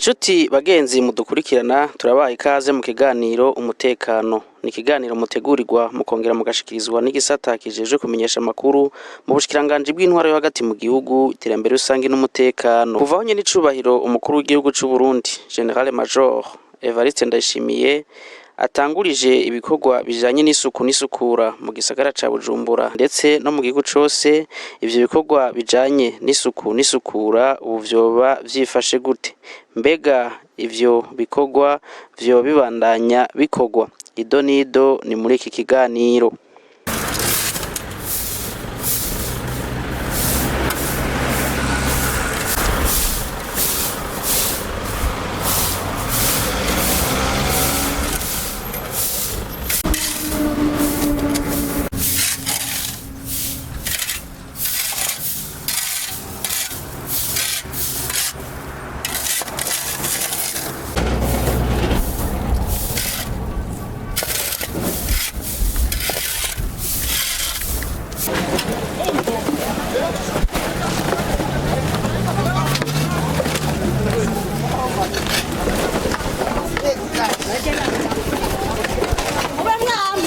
Inshuti bagenzi mudukurikirana turabaye ikaze mu kiganiro umutekano. Ni ikiganiro mutegurirwa mukongera mugashikirizwa n'igisata kijejwe kumenyesha amakuru mu bushikiranganje bw'intwaro yo hagati mu gihugu, iterambere rusangi n'umutekano. Kuva aho nyene icubahiro umukuru w'igihugu c'u Burundi General Major Evariste Ndayishimiye atangurije ibikorwa bijanye n'isuku n'isukura mu gisagara ca Bujumbura ndetse no mu gihugu cose. Ivyo bikorwa bijanye n'isuku n'isukura ubu vyoba vyifashe gute? Mbega ivyo bikorwa vyo bibandanya bikorwa? Ido nido ni muri iki kiganiro.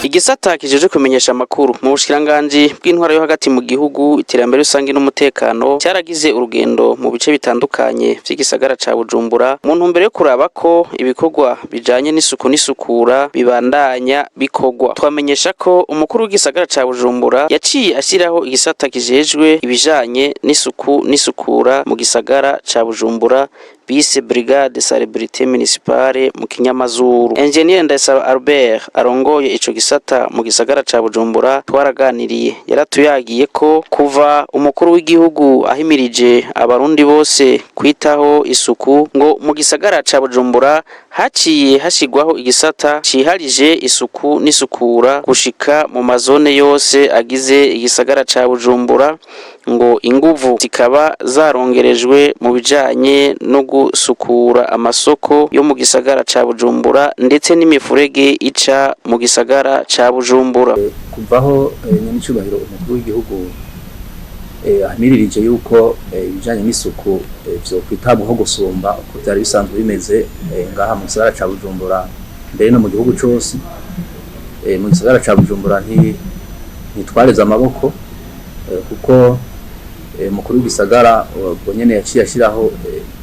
Igisata kijejwe kumenyesha amakuru mu bushikiranganje bw'intwaro yo hagati mu gihugu, iterambere rusangi n'umutekano cyaragize urugendo mu bice bitandukanye vy'igisagara ca Bujumbura mu ntumbero yo kuraba ko ibikorwa bijanye n'isuku n'isukura bibandanya bikorwa. Twamenyesha ko umukuru w'igisagara ca Bujumbura yaciye ashiraho igisata kijejwe ibijanye n'isuku n'isukura mu gisagara ca Bujumbura bise Brigade Salubrité Municipale mu kinyamazuru. Engineer Ndayisaba Albert arongoye ico gisata mu gisagara ca Bujumbura twaraganiriye, yaratuyagiye ko kuva umukuru w'igihugu ahimirije abarundi bose kwitaho isuku ngo mu gisagara ca Bujumbura haciye hashigwaho igisata ciharije isuku n'isukura gushika mu mazone yose agize igisagara ca Bujumbura, ngo inguvu zikaba zarongerejwe mu bijanye no gusukura amasoko yo mu gisagara ca Bujumbura ndetse n'imifurege ica mu gisagara ca Bujumbura. Kuvaho nyenicubahiro umukuru w'igihugu ahimiririje yuko ibijanye n'isuku vyo kwitabwaho gusumba uko vyari bisanzwe bimeze ngaha mu gisagara ca Bujumbura mbere no mu gihugu cose. Mu gisagara ca Bujumbura ntitwareze amaboko kuko mukuru w'igisagara ubwo nyene yaciye ashiraho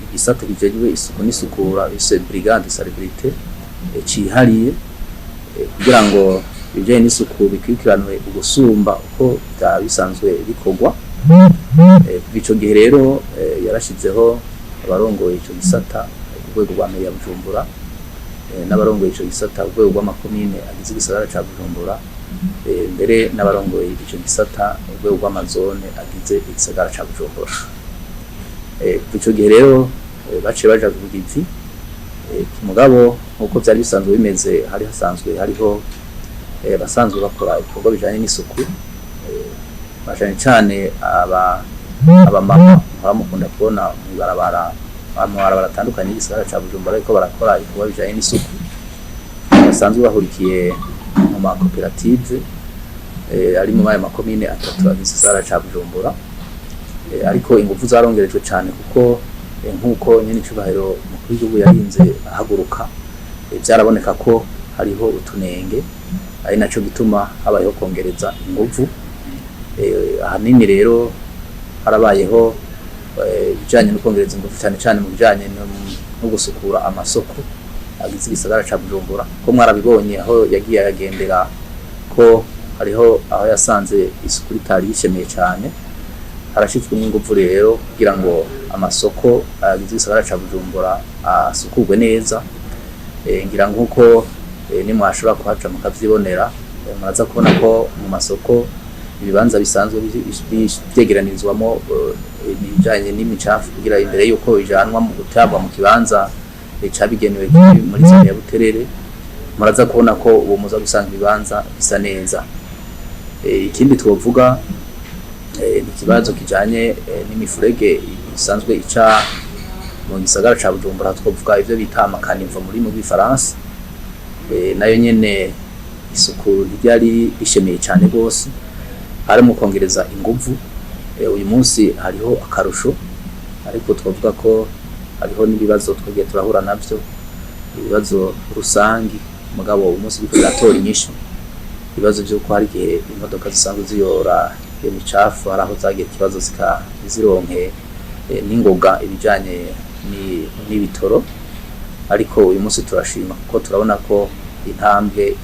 igisata kijejwe isuku n'isukura bise Brigade Salubrité cihariye kugira ngo ibijanye n'isuku bikurikiranwe ugusumba uko bisanzwe bikorwa. Ico gihe rero yarashizeho abarongoye ico gisata ku rwego rwa meya Bujumbura n'abarongoye ico gisata ku rwego rw'amakomine agize igisagara ca Bujumbura, mbere n'abarongoye ico gisata ku rwego rw'amazone agize igisagara ca Bujumbura. Ico gihe rero baciye baja ku givi mugabo nkuko vyari bisanzwe bimeze, hari hasanzwe hariho basanzwe bakora ibikorwa bijanye n'isuku bajanye cane abamama baramukunda kubona mw'ibarabara atandukanye y'igisagara ca Bujumbura ariko barakora ibikorwa bijanye n'isuku, basanzwe bahurikiye mu makoperative ari mu makomine atatu agize igisagara ca Bujumbura. Ariko ingufu zarongerejwe cane kuko nkuko nyenicubahiro umukuru w'igihugu yarinze ahaguruka vyaraboneka ko hariho utunenge, ari naco gituma habayeho kongereza ingufu. Ahanini rero harabayeho ibijanye no kongereza ingufu cane cane mu bijanye no gusukura amasoko agize igisagara ca Bujumbura, ko mwarabibonye aho yagiye yagendera ko hariho aho yasanze isuku ritari yishemeye cane. Harashitswe n'ingufu rero kugira ngo amasoko agize igisagara ca Bujumbura asukurwe neza. Ngira nkuko nimwashobora kuhaca mukavyibonera, muraza kubona ko mu masoko ibibanza bisanzwe vyegeranirizwamo ibijanye n'imicafu kugira imbere yuko bijanwa mu gutabwa mu kibanza cabigenewe muri zone ya Buterere, muraza kubona ko uwo muza gusanga ibibanza bisa neza. Ikindi twovuga ni ikibazo kijanye n'imifurege isanzwe ica mu gisagara ca Bujumbura, twovuga ivyo bita amakanivo muri mu Gifaransa. Nayo nyene isuku ryari rishemeye cane gose, hari mu kongereza inguvu. Uyu munsi hariho akarusho, ariko twavuga ko hariho n'ibibazo twagiye turahura navyo, ibibazo rusangi mugabo umunsi biratora inyishu. Ibibazo byo ko hari igihe imodoka zisanzwe ziyora imicafu araho zagiye ikibazo zironke n'ingoga ibijanye n'ibitoro, ariko uyu munsi turashima kuko turabona ko intambwe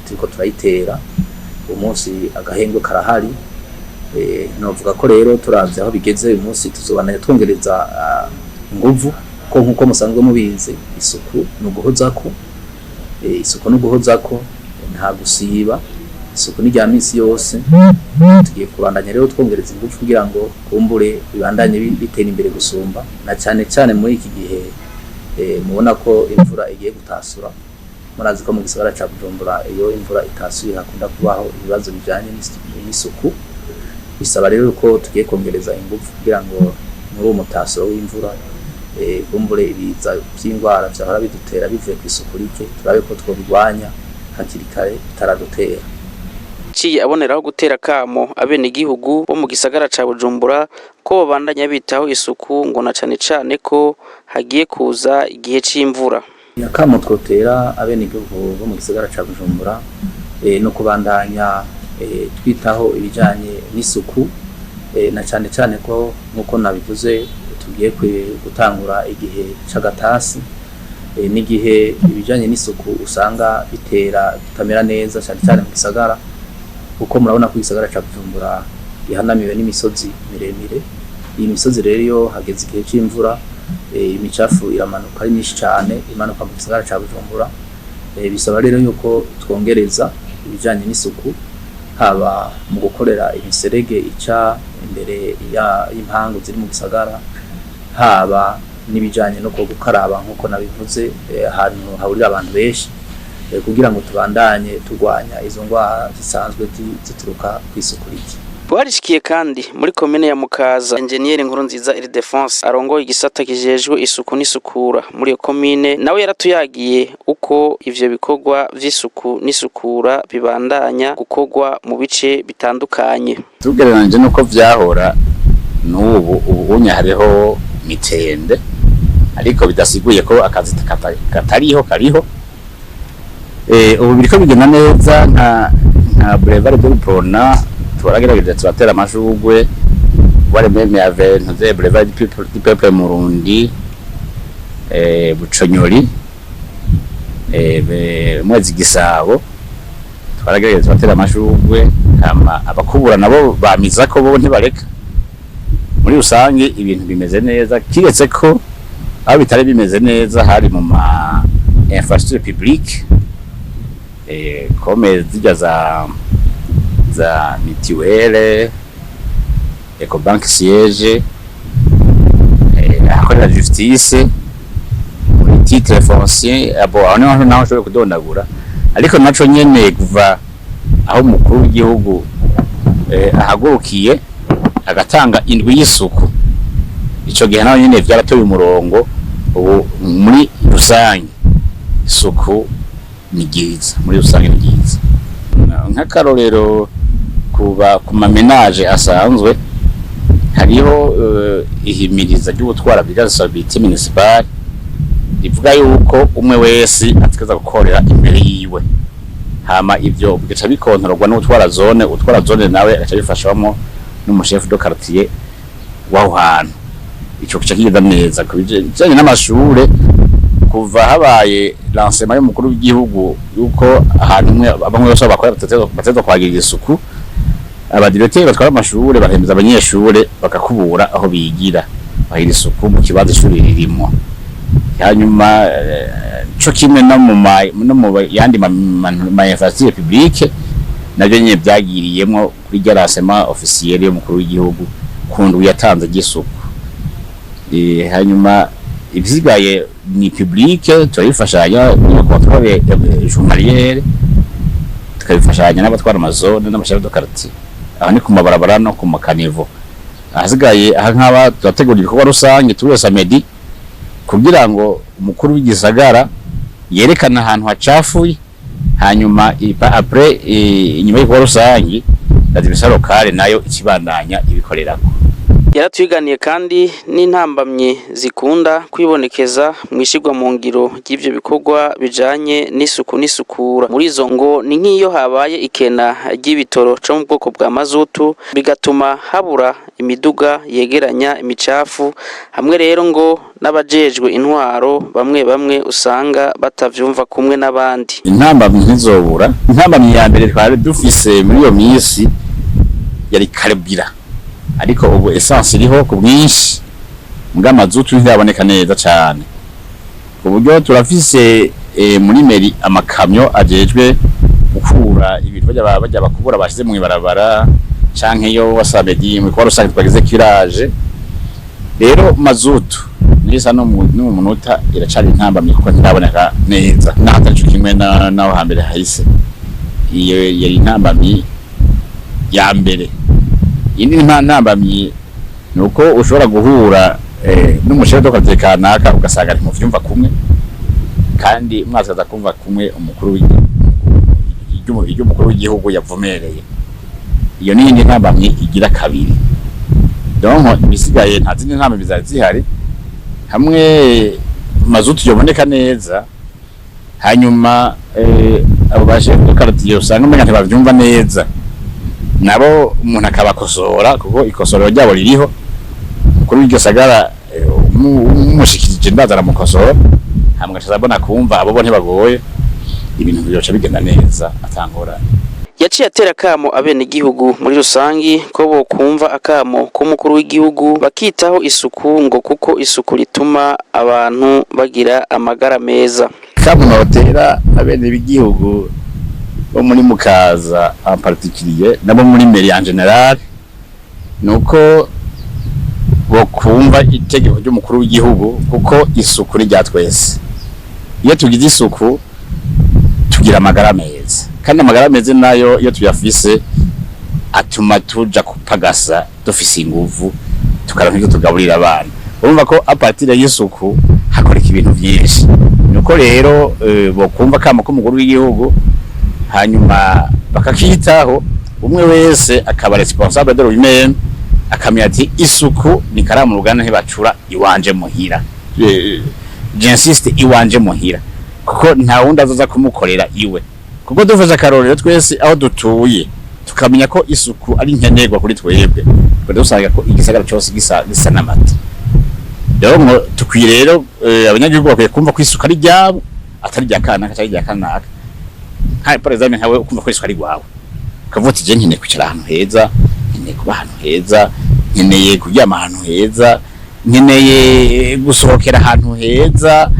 turiko turayitera. Umunsi agahengwe karahari, novuga ko rero turavye aho bigeze uyu munsi tuzobana twongereza inguvu ko nkuko musanzwe mubizi isuku n'uguhozako, isuku n'uguhozako nta gusiba, isuku ni rya misi yose. Tugiye kubandanya rero twongereza ingufu kugira ngo kumbure bibandanye bitera imbere gusumba, na cyane cyane muri iki gihe mubona ko imvura igiye gutasura. Murazi ko mu gisagara ca Bujumbura iyo imvura itasuye hakunda kubaho ibibazo bijanye n'isuku. Bisaba rero ko tugiye kongereza ingufu kugira ngo muri uwo mutasuro w'imvura kumbure ibiza by'indwara byahora bidutera bivuye ku isuku rike turabe ko twobigwanya hakiri kare bitaradutera. Ciye aboneraho gutera kamo abene igihugu bo mu gisagara ca Bujumbura ko babandanya bitaho isuku ngo na cane cane ko hagiye kuza igihe c'imvura. Yakamo twotera abene igihugu bo mu gisagara ca Bujumbura no kubandanya twitaho ibijanye n'isuku, na cane cane ko nkuko nabivuze tugiye gutangura igihe c'agatasi, n'igihe ibijanye n'isuku usanga bitamera neza cyane cyane mu gisagara, kuko murabona ko igisagara ca Bujumbura gihanamiwe n'imisozi miremire. Iyi misozi rero iyo hageze igihe c'imvura imicafu iramanuka ari myinshi cyane, imanuka mu gisagara ca Bujumbura. Bisaba rero yuko twongereza ibijanye n'isuku, haba mu gukorera imiserege ica imbere y'impangu ziri mu gisagara, haba n'ibijanye no gukaraba nkuko nabivuze ahantu hahurira abantu benshi, kugira ngo tubandanye turwanya izo ndwara zisanzwe zituruka kw'isuku rike. Barishikiye kandi muri komine ya Mukaza Engineer Nkurunziza Ildefonse arongoye igisata kijejwe isuku n'isukura muri iyo komine, nawe yaratuyagiye uko ivyo bikorwa vy'isuku n'isukura bibandanya gukorwa mu bice bitandukanye. Tugereranyije nuko vyahora n'ubu ubunya hariho mitende, ariko bidasiguye ko akazi kariho. Ubu biriko bigenda neza nka Boulevard de Prona turagerageje turatera amashugwe warememe ya Ventuze Boulevard du Peuple Murundi, Buconyori, Mwezi Gisabo turagerageje turatera amashugwe, hama abakubura nabo bamiza ko bo ntibareka. Muri rusange ibintu bimeze neza, kiretse ko aho bitari bimeze neza hari mu ma infrastructure publique comme zijya za mituelle, Ecobank siège, akorera justice, titre foncier, aho naho ushobora kudondagura. Ariko naco nyene kuva aho umukuru w'igihugu ahagurukiye agatanga indwi y'isuku, ico gihe naho nyene vyaratoye umurongo. Ubu muri rusange isuku ni ryiza, muri rusange ni ryiza. Nk'akarorero ku mamenage asanzwe hariho ihimiriza ry'ubutwara bw'isabiti municipal rivuga yuko umwe wese ategeza gukorera imbere yiwe, hama ivyo bigaca bikontororwa n'utwara zone nawe aca bifashwamo n'umushefu de quartier w'aho hantu. Ico kica kigenda neza kubijanye n'amashure, kuva habaye lancement y'umukuru w'igihugu yuko ahantu bamwe bose bakora bateza kwagirira isuku, abadirecteur batwara amashure bahemeza abanyeshure bakakubura aho bigira bahira isuku mu kibazo ishuri ririmo. Hanyuma cyo kimwe no mu yandi ma infrastructure publique nabyo nyine byagiriyemo kuri rya lancement officiel y'umukuru w'igihugu kundu yatanze gisuku. Hanyuma ibisigaye ni publique turifashanya no contrôle journalière, tukabifashanya n'abatwara amazone n'amashami de quartier, aho ni ku mabarabara no ku makanivo. Ahasigaye aha nk'aba turategura ibikorwa rusange turi samedi kugira ngo umukuru w'igisagara yerekana ahantu hacafuye, hanyuma après inyuma y'ibikorwa rusange la division locale nayo ikibandanya ibikorerako. Yaratwiganiye kandi n'intambamye zikunda kwibonekeza mwishigwa mu ngiro ry'ivyo bikorwa bijanye n'isuku n'isukura. Muri izo ngo ni nk'iyo habaye ikena ry'ibitoro co mu bwoko bwa mazutu bigatuma habura imiduga yegeranya imicafu, hamwe rero ngo n'abajejwe intwaro bamwe usanga batavyumva kumwe n'abandi. Intambamye ntizobura. Intambamye ya mbere twari dufise muri iyo misi yari karabira, ariko ubu essence iriho ku bwinshi mbwa mazutu ntiyaboneka neza cyane, ku buryo turafise muri meri amakamyo ajejwe gukura ibintu bajya bakubura bashize mu ibarabara canke yo wasabedi mu kwa rusange twagize kirage. Rero mazutu nisa no mu munota iracari intambamye kuko ntiraboneka neza n'atacu kimwe naho hambere hahise. Iyo yari intambamye ya mbere. Indi ntambamye nuko ushobora guhura n'umushefe w'akazi kanaka ugasanga ari mu vyumva kumwe, kandi mwazaza kumva kumwe umukuru w'igihugu yavumereye. Iyo ni indi ntambamye igira kabiri. Donc bisigaye nta zindi ntambamye zihari, hamwe mazutu yoboneka neza, hanyuma abo bashefe w'akazi usanga umenga ntibavyumva neza, nabo umuntu akabakosora kuko ikosorero ryabo ririho. Kuri iryo sagara umushikirije ndazara mukosora, hamwe tuzabona kumva abo bo ntibagoye, ibintu byoca bigenda neza atangora. Yaciye atera kamo abene igihugu muri rusangi ko bo kumva akamo ko mukuru w'igihugu bakitaho isuku, ngo kuko isuku rituma abantu bagira amagara meza. Kamo notera abene b'igihugu bo muri Mukaza en particulier nabo muri meri en general, nuko bo kumva itegeko ry'umukuru w'igihugu, kuko isuku ni rya twese. Iyo tugize isuku tugira amagara meza, kandi amagara meza nayo iyo tuyafise atuma tuja kupagasa dufise inguvu, tukaronka ivyo tugaburira abana. Urumva ko a partir y'isuku hakoreka ibintu byinshi. Nuko rero bo kumva kamo ko umukuru w'igihugu, hanyuma bakakitaho, umwe wese akaba responsable de lui-même, akamenya ati isuku ni karamu rugana ntibacura iwanje muhira. J'insiste iwanje muhira, kuko nta wundi azoza kumukorera iwe. Kuko dufasha akarorero twese aho dutuye tukamenya ko isuku ari nkenerwa kuri twebwe, kuko dusanga ko igisagara cyose gisa n'amata. Rero tukwiye rero abanyagihugu bakwiye kumva ko isuku ari ryabo, atari rya kanaka cyangwa rya kanaka. Hai par exemple nkawe ukumva ko isuku ari gwawe, ukavuga je nkeneye kwicara ahantu heza, nkeneye kuba ahantu heza, nkeneye kuryama ahantu heza, nkeneye gusohokera ahantu heza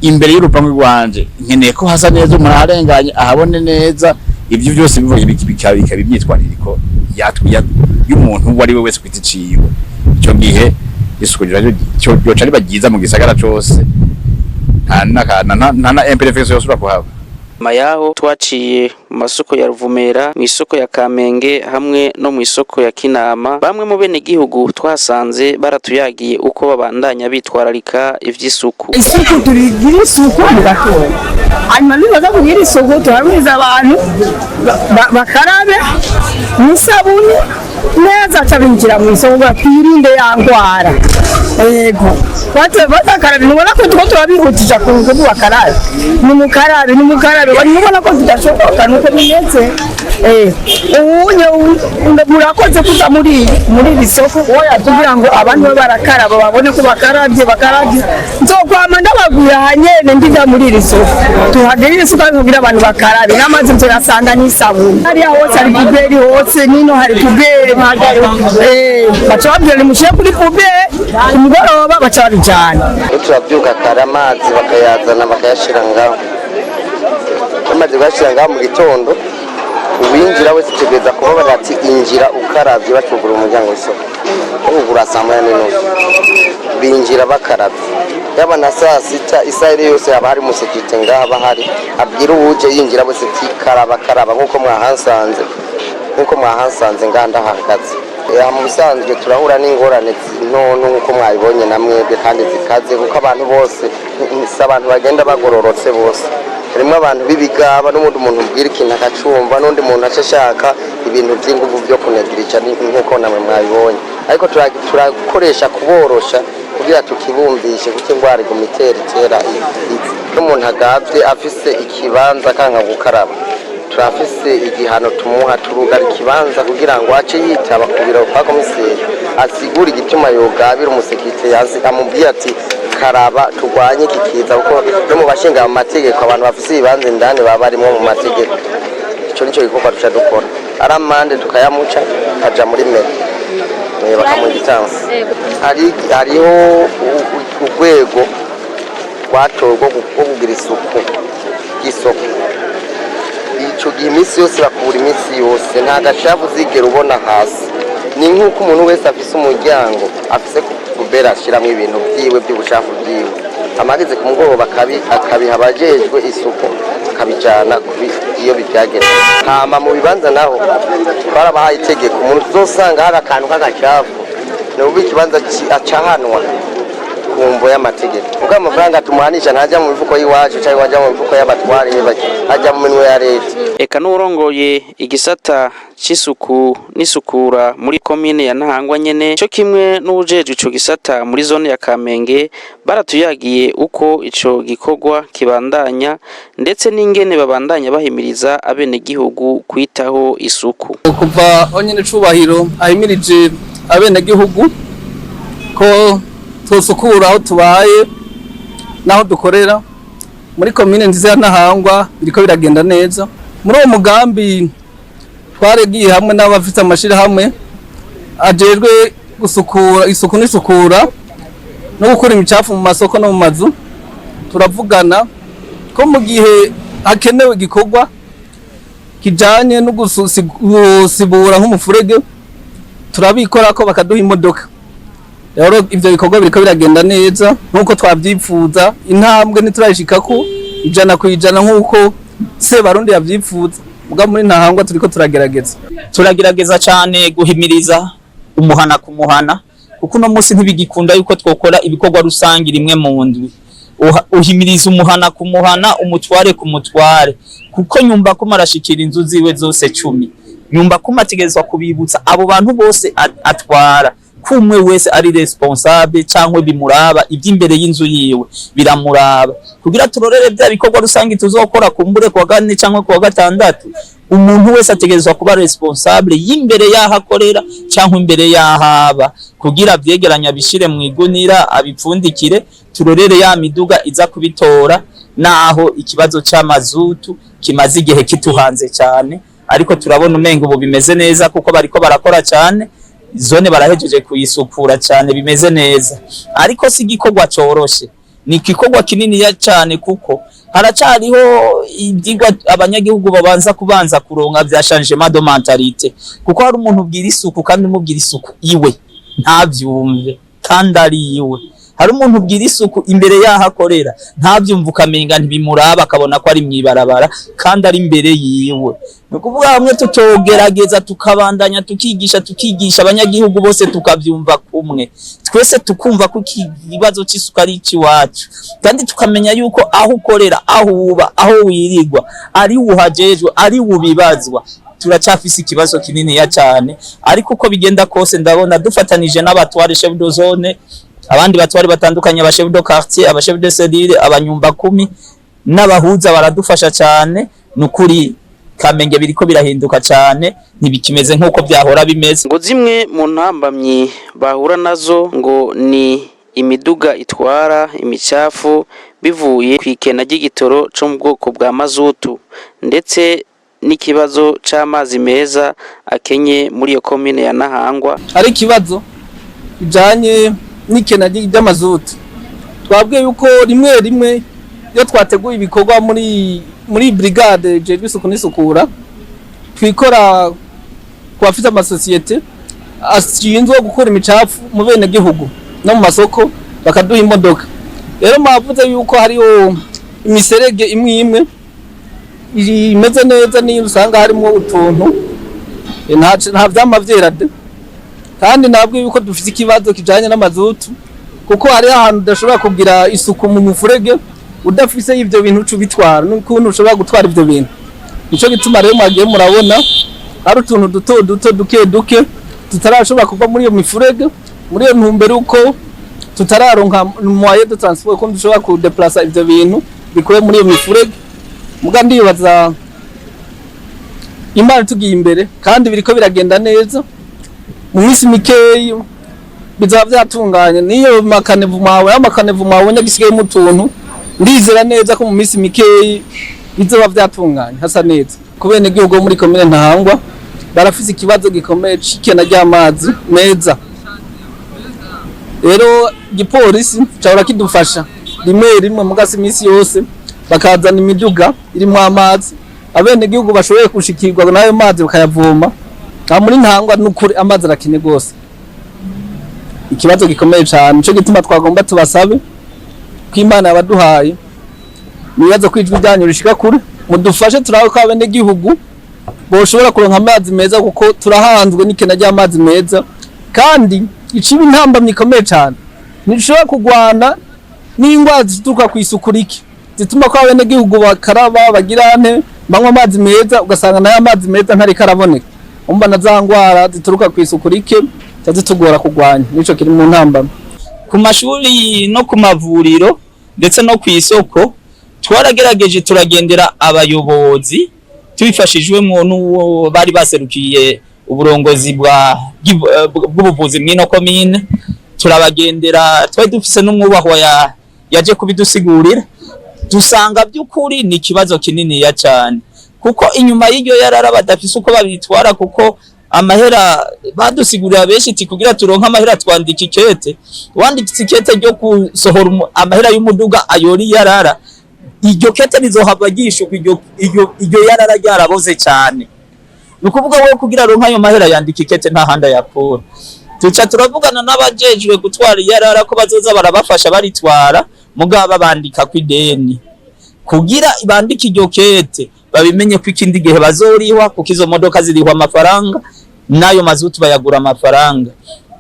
imbere y'urupangu rwanje, nkeneye ko hasa neza, umuntu arenganye ahabone neza. Ibyo byose bivuye bikaba imyitwaririko y'umuntu wari we wese kwita ciwe. Icyo gihe isuku ryoca ari bagiza mu gisagara cyose, nta imperfection yosura kuhaba. Mayaho twaciye mu masoko ya Ruvumera, mu isoko ya Kamenge, hamwe no mu isoko ya Kinama. Bamwe mu bene gihugu twasanze baratuyagiye uko babandanya bitwararika ivy'isuku. Isuku turigira isuku mugakora, hanyuma nibaza kugira isuku turabwiza abantu bakarabe n'isabuni neza, cabinjira mu isoko twirinde ya ngwara. Yego batakarabe, nubona ko tuko turabihutisha ku ngo bakarabe, nimukarabe ubona ko tudashoboka nuko bimeze. Ubunye murakoze kuza muri bisoko kugira ngo abantu barakaraba babone ko bakarabye. Nzokwama ndabagura hanyene ndiga muri risoko tuhagirira isuku kugira abantu bakarabe, n'amazi turasanga n'isabuni hariya hose, hari puberi hose, nino hari puberi baca babwira nimushyire kuri puberi, ku mugoroba baca babijana. Turabyuka kare amazi bakayazana bakayashira ngaho, amazi bashira ngaho mu gitondo, uwinjira wese tegeza kuba bati injira ukarabye, bacugura umuryango w'isoko ugura saa moya n'inusu, binjira bakarabye. Yaba na saa sita isaha yose haba hari umusekirite ngaha bahari, abwira uwuje yinjira wese ati karaba nk'uko mwahansanze ngaha ndahagaze. Mu bisanzwe turahura n'ingorane none nk'uko mwabibonye na mwebwe, kandi zikaze, kuko abantu bose si abantu bagenda bagororotse bose. Harimo abantu b'ibigaba, n'umuntu ubwira ikintu akacumva, n'undi muntu ashaka ibintu by'inguvu byo kunegirira nk'uko namwe mwabibonye. ariko turakoresha kuborosha kugira tukibumvishe kuko ingwara iguma itera n'umuntu agavye afise ikibanza kanka gukaraba turafise igihano tumuha turugara ikibanza kugira ngo ace yitaba kubira kwa komiseri asigura igituma yogabira umusekirite yansi amubwiye ati karaba turwanye kikiza kuko no mu bashinga amategeko abantu bafise ibibanza indani baba barimo mu mategeko ico nico gikorwa duca dukora aramande tukayamuca kaja muri meri bakamuha igitansi hariho urwego rwatorwa rwo kugira isuku y'isoko ico gihe iminsi yose bakubura iminsi yose nta gashavu uzigera ubona hasi ni nk'uko umuntu wese afise umuryango afise kubera ashiramwo ibintu vyiwe by'ubushafu bwiwe amageze ku mugoroba akabiha abajejwe isuku akabijana iyo bibyagera hama mu bibanza naho twarabahaye itegeko umuntu uzosanga hari akantu k'agacafu n'ubu ikibanza acahanwa kumvo y'amategeko kuko amafaranga tumuhanisha ntajya mu mifuko y'iwacu cyangwa wajya mu mifuko y'abatwari ajya mu minwe ya leta. Eka n'urongoye igisata c'isuku n'isukura muri komine ya Ntahangwa nyene cyo kimwe n'ubujeje ico gisata muri zone ya Kamenge baratuyagiye uko ico gikorwa kibandanya ndetse n'ingene babandanya bahimiriza abene gihugu kwitaho isuku. Kuva onyene cubahiro ahimirije abene gihugu ko tosukura aho tubaye naho dukorera muri komine nziza ya Ntahangwa biriko biragenda neza. Muri uwo mugambi twaregiye hamwe n'abafite amashira hamwe ajejwe gusukura isuku n'isukura no gukora imicafu mu masoko no mu mazu. Turavugana ko mu gihe hakenewe gikorwa kijanye no gusibura nk'umufurege turabikora ko bakaduha imodoka. Rero ivyo bikorwa biriko biragenda neza nkuko twavyipfuza intambwe niturayishikako 100% nkuko se barundi yavyipfuza muga muri Ntahangwa turiko turagerageza cyane guhimiriza umuhana ku muhana kuko no munsi ntibigikunda yuko twokora ibikorwa rusangi rimwe mu ndwi uhimiriza umuhana ku muhana umutware ku mutware kuko nyumba ko marashikira inzu ziwe zose 10 nyumba ko mategezwa kubibutsa abo bantu bose atwara kumwe wese ari responsable cyangwa bimuraba iby'imbere y'inzu yiwe biramuraba kugira turorere bya bikorwa rusangi tuzokora kumbure kwa gane cyangwa kwa gatandatu umuntu wese ategezwa kuba responsable y'imbere yahakorera cyangwa imbere yahaba kugira byegeranya bishire mu igunira abipfundikire turorere ya miduga iza kubitora naho ikibazo cy'amazutu kimaze igihe kituhanze cyane ariko turabona umengo ubu bimeze neza kuko bariko barakora cyane zone barahejeje kuyisukura cyane bimeze neza ariko si gikorwa coroshe ni gikorwa kinini ya cyane kuko haracariho ibyigwa abanyagihugu babanza kuronka bya changement de mentalité kuko hari umuntu ubwira isuku kandi umubwira isuku iwe ntavyumve kandi ari iwe hari umuntu ubwira isuku imbere yahakorera ntavyumva ukamenga ntibimuraba akabona ko ari mwibarabara kandi ari imbere yiwe nukuvuga hamwe tutogerageza tukabandanya tukigisha abanyagihugu bose tukavyumva kumwe twese tukumva ko ikibazo c'isuku ari ikiwacu kandi tukamenya yuko aho ukorera aho uba aho wirigwa ari uhajejwe ari ubibazwa turacafise ikibazo kinini ya cyane ariko uko bigenda kose ndabona dufatanije n'abatware chef de zone abandi batwari batandukanye aba chef de quartier aba chef de cellule abanyumba 10 n'abahuza baradufasha cyane nukuri Kamenge biriko birahinduka cyane ntibikimeze nkuko byahora bimeze ngo zimwe mu ntambamyi bahura nazo ngo ni imiduga itwara imicafu bivuye kwikena ry'igitoro cyo mu bwoko bwa mazutu ndetse n'ikibazo c'amazi meza akenye muri iyo komine ya Ntahangwa ari kibazo bijanye n'ikena ry'amazutu twabwiye yuko rimwe iyo twateguye ibikorwa muri brigade jejwe isuku n'isukura twikora ku bafite amasosiyete ashinzwe gukora imicafu mu bene gihugu no mu masoko bakaduha imodoka rero mavuze yuko hariho imiserege imwe imeze neza niyo usanga harimo utuntu nta vyama vyerade kandi nabwo yuko dufite ikibazo kijanye n'amazutu kuko hari ahantu udashobora kugira isuku mu mufurege udafise ivyo bintu cubitwara n'ukuntu ushobora gutwara ivyo bintu nico gituma rero mwagiye murabona hari utuntu duto duke tutarashobora kuva muri iyo mifurege, muri iyo ntumbero uko tutararonka moyen de transport ko dushobora ku déplacer ivyo bintu bikuye muri iyo mifurege. Muga ndibaza Imana tugiye imbere kandi biriko biragenda neza, mu minsi mikeyi bizaba vyatunganye. Niyo makanevu mawe nyagisigaye mu tuntu, ndizera neza ko mu minsi mikeyi bizoba vyatunganye hasa neza. Kubene gihugu muri komine Ntahangwa barafise ikibazo gikomeye c'ikena ry'amazi meza. Rero igipolisi cyahora kidufasha rimwe mugasi imisi yose bakazana imiduga irimo amazi, abene gihugu bashoboye kushikirwa nayo mazi bakayavoma. Muri Ntahangwa n'ukuri amazi arakene gose, ikibazo gikomeye cyane. Nico gituma twagomba tubasabe ko Imana yabaduhaye nibaza kwijwi ryanyu rishika kure, mudufashe turaho ko abene gihugu boshobora kuronka amazi meza, kuko turahanzwe n'ikena ry'amazi meza. Kandi iciba intambamye ikomeye cyane, nishobora kugwana n'ingwara zituruka ku isuku rike zituma ko abene gihugu bakaraba bagirane banywa amazi meza, ugasanga nayo amazi meza ntari karaboneka. Umba na za ngwara zituruka ku isuku rike zitugora kugwanya, nico kiri mu ntambamye. Ku mashuri no ku mavuriro ndetse no ku isoko twaragerageje turagendera abayobozi tubifashijwemo n'uwo bari baserukiye uburongozi bw'ubuvuzi mw'ino komine. Turabagendera, twari dufise n'umwubahwa yaje kubidusigurira, dusanga by'ukuri ni ikibazo kinini ya cyane, kuko inyuma y'iryo yarara badafise uko babitwara, kuko amahera badusigurira benshi ati kugira turonka amahera twandika ikete, wanditse ikete ryo gusohora amahera y'umuduga ayori yarara, iryo kete rizohabwa gishuka iryo yarara ryaraboze cyane. Nukuvuga we kugira ronka ayo mahera yandika ikete nta handa yakora. Tuca turavugana n'abajejwe gutwara yarara ko bazoza barabafasha baritwara, mugaba bandika ku ideni kugira ibandika iryo kete, babimenye ko ikindi gihe bazoriwa, kuko izo modoka zirihwa amafaranga nayo mazutu bayagura amafaranga.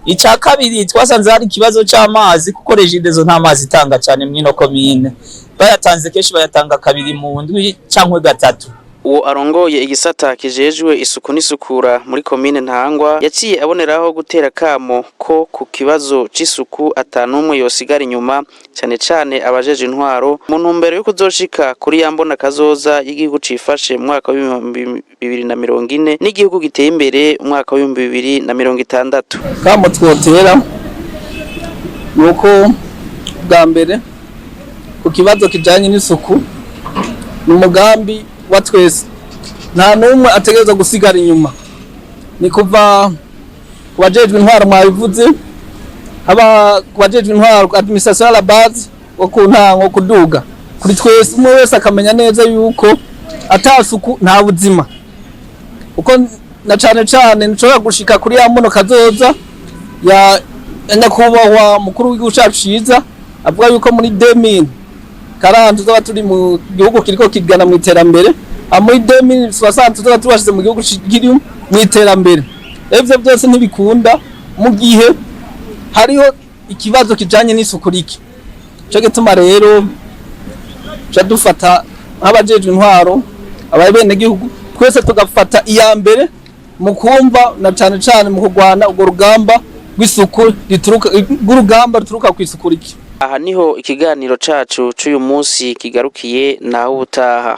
Ica kabiri twasanze hari ikibazo c'amazi, kuko Regideso nta mazi itanga cyane mw'ino komine, bayatanze kenshi bayatanga kabiri mu ndwi cankwe gatatu. Uwo arongoye igisata kijejwe isuku n'isukura muri komine Ntahangwa yaciye aboneraho gutera kamo ko ku kibazo c'isuku atanumwe yosigara inyuma, cyane cyane abajeje intwaro, mu ntumbero yo kuzoshika kuri yambona kazoza y'igihugu cifashe mu mwaka wa 2040 n'igihugu giteye imbere mu mwaka wa 2060. Kamo twotera nuko bwa mbere ku kibazo kijanye n'isuku ni umugambi wa twese, nta numwe ategereza gusigara inyuma. Ni kuva kubajejwe intwaro mwabivuze, haba kubajejwe intwaro administration la base wo ku ntango kuduga kuri twese, umwe wese akamenya neza yuko atasuku nta buzima, uko na cyane nshobora gushika kuri ya mbono kazoza ya nyakubahwa mukuru w'igihugu cyacu ciza avuga yuko muri 2040 tuzoba turi mu gihugu kiriko kigana mu iterambere, muri 2060 tuzoba tubashize mu gihugu kiri mu iterambere. Ivyo byose ntibikunda mu gihe hariho ikibazo kijanye n'isuku rike. Cyo gituma rero dufata nk'abajejwe intwaro, ababene gihugu, twese tugafata iya mbere mu kumva na cyane mu kugwana urwo rugamba rw'isuku ruturuka ku isuku rike. Aha niho ikiganiro cacu c'uyu munsi kigarukiye, naho ubutaha.